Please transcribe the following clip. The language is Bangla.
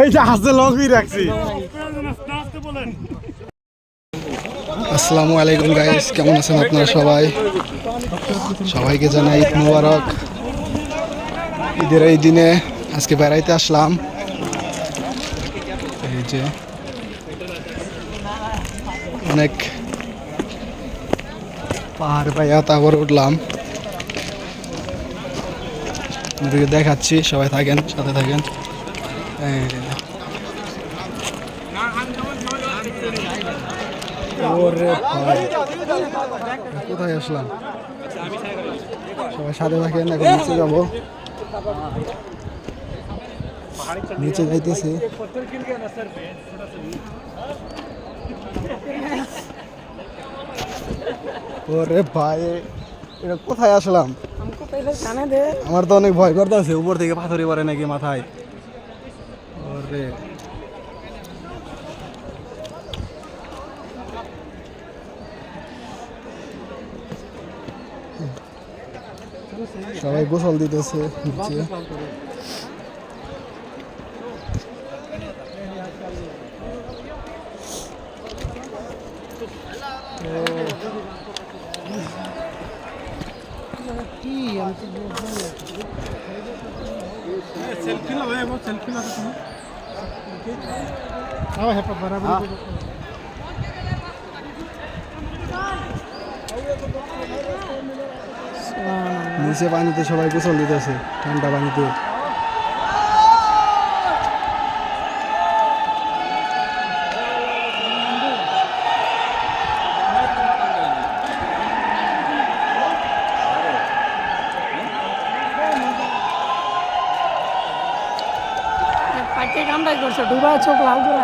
এই যে হাসে লঙ্গি রাখছি। আসসালামু আলাইকুম গাইস, কেমন আছেন আপনারা সবাই? সবাইকে জানাই ঈদ মুবারক। ঈদের এই দিনে আজকে বেড়াইতে আসলাম। এই যে অনেক পাহাড় পাইয়া তারপর উঠলাম, দেখাচ্ছি। সবাই থাকেন, সাথে থাকেন। কোথায় আসলাম? সবাই সাথে থাকেন। এখন নিচে যাবো, নিচে যাইতেছি। ওরে ভাই, এটা কোথায় আসলাম? আমার তো অনেক ভয় করতেছে, উপর থেকে পাথরে পড়ে নাকি মাথায়। ওরে সবাই গোসল দিতেছে নিচে। নিচে পানিতে সবাই গোসল দিতেছে, ঠান্ডা পানিতে। কামটাই করছে, ডুবা চোখ লাল করে